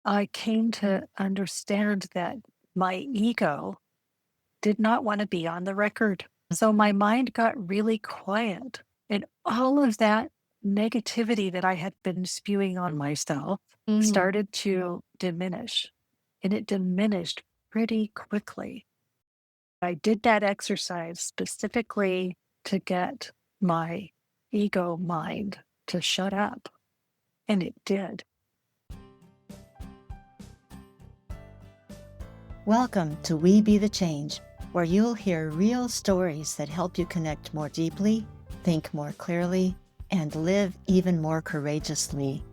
I came to understand that my ego did not want to be on the record. So my mind got really quiet, and all of that negativity that I had been spewing on myself Mm. started to diminish, and it diminished pretty quickly. I did that exercise specifically to get my ego mind to shut up, and it did. Welcome to We Be the Change, where you'll hear real stories that help you connect more deeply, think more clearly, and live even more courageously.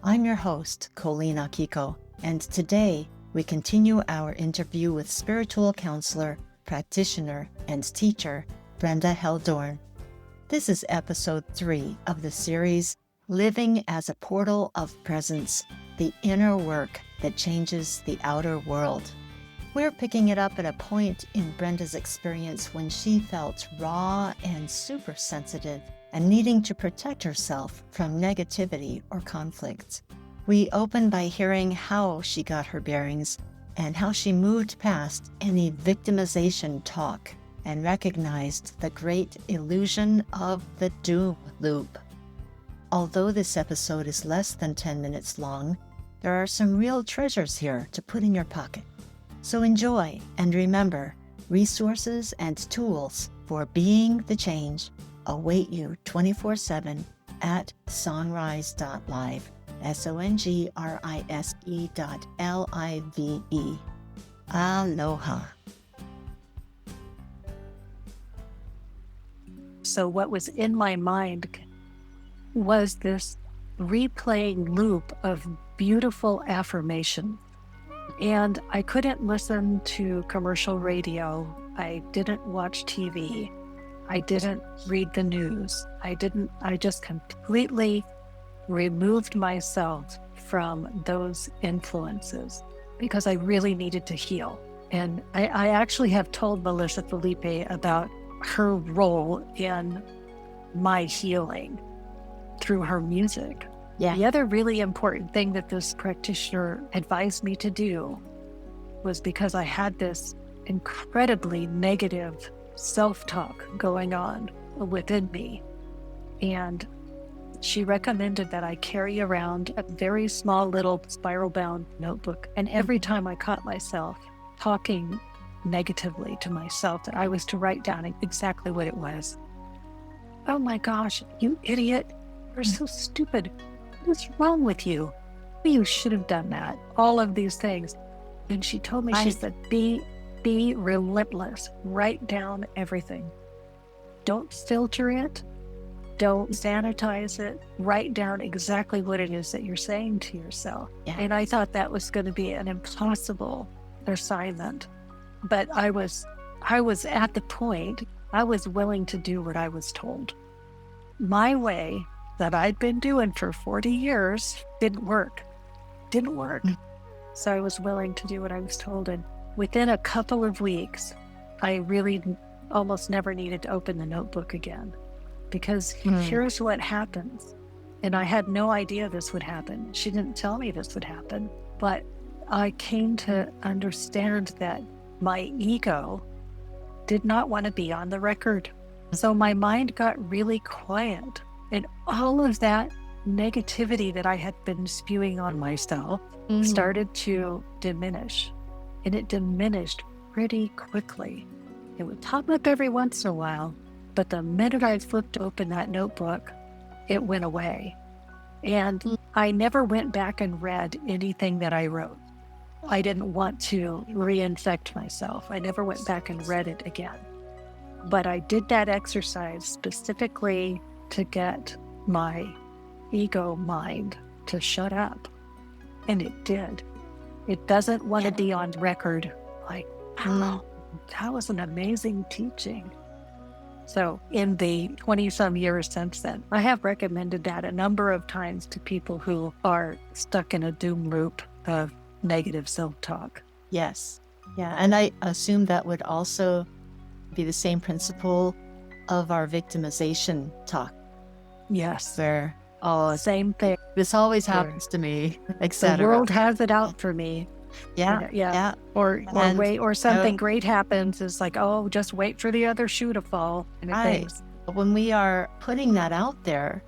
I'm your host, Colleen Akiko, and today we continue our interview with spiritual counselor, practitioner, and teacher, Brenda Heldoorn. This is episode 3 of the series, Living as a Portal of Presence, the Inner Work That Changes the Outer World. We're picking it up at a point in Brenda's experience when she felt raw and super sensitive and needing to protect herself from negativity or conflict. We open by hearing how she got her bearings and how she moved past any victimization talk and recognized the great illusion of the doom loop. Although this episode is less than 10 minutes long, there are some real treasures here to put in your pocket. So enjoy, and remember, resources and tools for being the change await you 24/7 at songrise.live, SONGRISE.LIVE. Aloha. So, what was in my mind was this replaying loop of beautiful affirmation. And I couldn't listen to commercial radio. I didn't watch TV. I didn't read the news. I just completely removed myself from those influences because I really needed to heal. And I actually have told Melissa Felipe about her role in my healing through her music. Yeah. The other really important thing that this practitioner advised me to do was because I had this incredibly negative self-talk going on within me. And she recommended that I carry around a very small little spiral-bound notebook. And every time I caught myself talking negatively to myself, that I was to write down exactly what it was. Oh my gosh, you idiot. You're so stupid. What's wrong with you? You should have done that. All of these things. And she told me, she said, be relentless. Write down everything. Don't filter it. Don't sanitize it. Write down exactly what it is that you're saying to yourself. Yeah. And I thought that was going to be an impossible assignment. But I was at the point, I was willing to do what I was told. My way that I'd been doing for 40 years didn't work. So I was willing to do what I was told. And within a couple of weeks, I really almost never needed to open the notebook again. Because here's what happens. And I had no idea this would happen. She didn't tell me this would happen. But I came to understand that my ego did not want to be on the record. So my mind got really quiet. And all of that negativity that I had been spewing on myself started to diminish. And it diminished pretty quickly. It would pop up every once in a while, but the minute I flipped open that notebook, it went away. And I never went back and read anything that I wrote. I didn't want to reinfect myself. I never went back and read it again. But I did that exercise specifically to get my ego mind to shut up. And it did. It doesn't want to be on record. Like, I don't know, that was an amazing teaching. So in the 20-some years since then, I have recommended that a number of times to people who are stuck in a doom loop of negative self-talk. Yes. Yeah. And I assume that would also be the same principle of our victimization talk. Yes. Where Oh, Same thing. this always Or happens to me, the etc. world has it out for me. Yeah, Yeah. yeah. Or And wait, or something great happens. It's like, oh, just wait for the other shoe to fall kind of right. things. When we are putting that out there,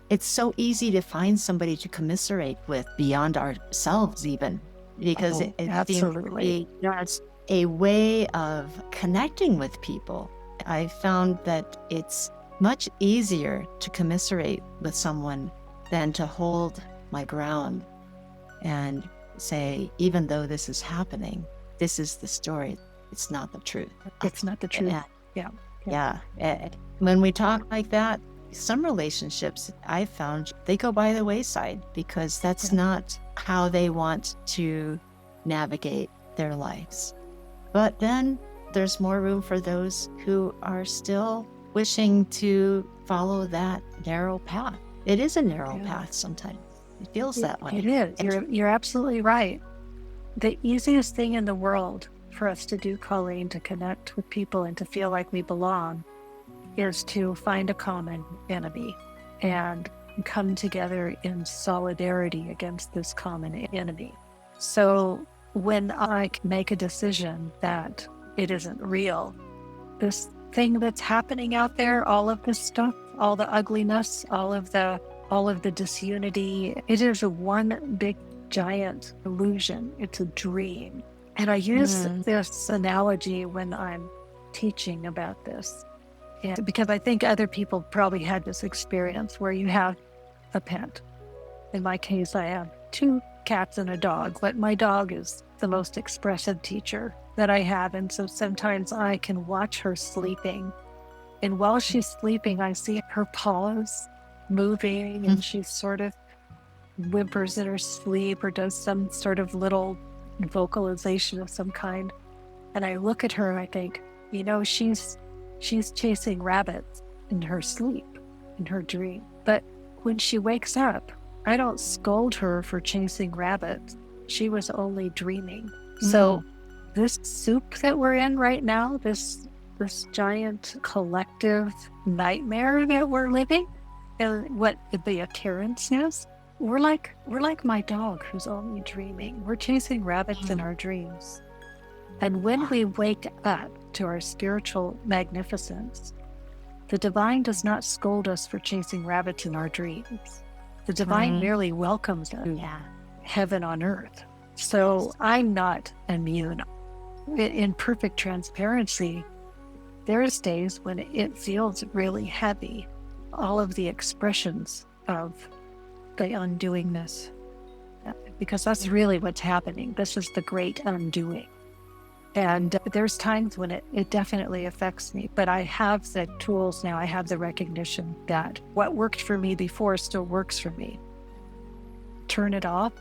it's so easy to find somebody to commiserate with beyond ourselves even, because Oh, it seems to absolutely. be, it's a way of connecting with people. I found that it's much easier to commiserate with someone than to hold my ground and say, even though this is happening, this is the story. It's not the truth. It's not the truth. And Yeah. yeah, when we talk like that, some relationships I found they go by the wayside because that's Yeah. not how they want to navigate their lives. But then there's more room for those who are still wishing to follow that narrow path. It is a narrow Yeah. path sometimes. It feels that way. It is. You're absolutely right. The easiest thing in the world for us to do, Colleen, to connect with people and to feel like we belong, is to find a common enemy and come together in solidarity against this common enemy. So when I make a decision that it isn't real, this thing that's happening out there, all of this stuff, all the ugliness, all of the disunity, it is a one big giant illusion. It's a dream. And I use this analogy when I'm teaching about this. And because I think other people probably had this experience where you have a pet. In my case, I have 2 cats and a dog, but my dog is the most expressive teacher that I have. And so sometimes I can watch her sleeping. And while she's sleeping, I see her paws moving and she sort of whimpers in her sleep or does some sort of little vocalization of some kind. And I look at her and I think, she's chasing rabbits in her sleep, in her dream. But when she wakes up, I don't scold her for chasing rabbits. She was only dreaming. So this soup that we're in right now, this giant collective nightmare that we're living, and what the occurrence is, we're like my dog who's only dreaming. We're chasing rabbits in our dreams. And when we wake up to our spiritual magnificence, the divine does not scold us for chasing rabbits in our dreams. The divine merely welcomes us. Heaven on earth. So I'm not immune. In perfect transparency, there's days when it feels really heavy. All of the expressions of the undoingness, because that's really what's happening. This is the great undoing. And there's times when it definitely affects me, but I have the tools now. I have the recognition that what worked for me before still works for me. Turn it off,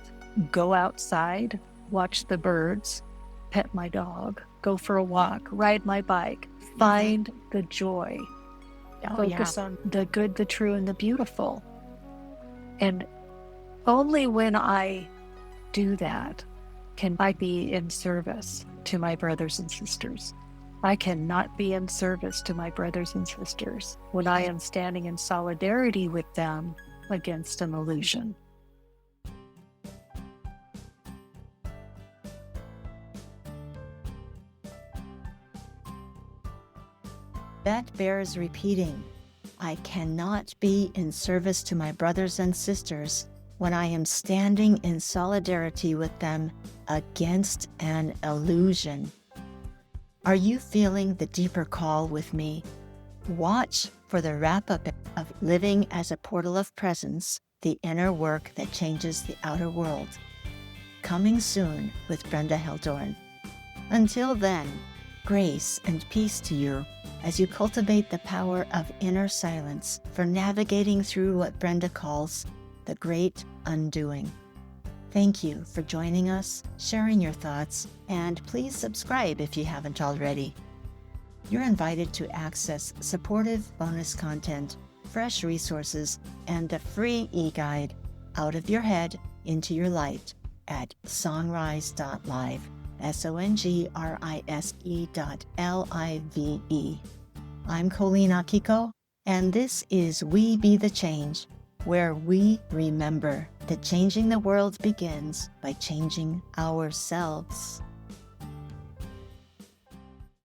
go outside, watch the birds, pet my dog, go for a walk, ride my bike, find the joy, focus on the good, the true, and the beautiful. And only when I do that can I be in service to my brothers and sisters. I cannot be in service to my brothers and sisters when I am standing in solidarity with them against an illusion. That bears repeating. I cannot be in service to my brothers and sisters when I am standing in solidarity with them against an illusion. Are you feeling the deeper call with me? Watch for the wrap-up of Living as a Portal of Presence, the inner work that changes the outer world. Coming soon with Brenda Heldoorn. Until then, grace and peace to you as you cultivate the power of inner silence for navigating through what Brenda calls the great undoing. Thank you for joining us, sharing your thoughts, and please subscribe if you haven't already. You're invited to access supportive bonus content, fresh resources, and a free e-guide, Out of Your Head into Your Light, at songrise.live, songrise.live. I'm Colleen Akiko, and this is We Be the Change, where we remember that changing the world begins by changing ourselves.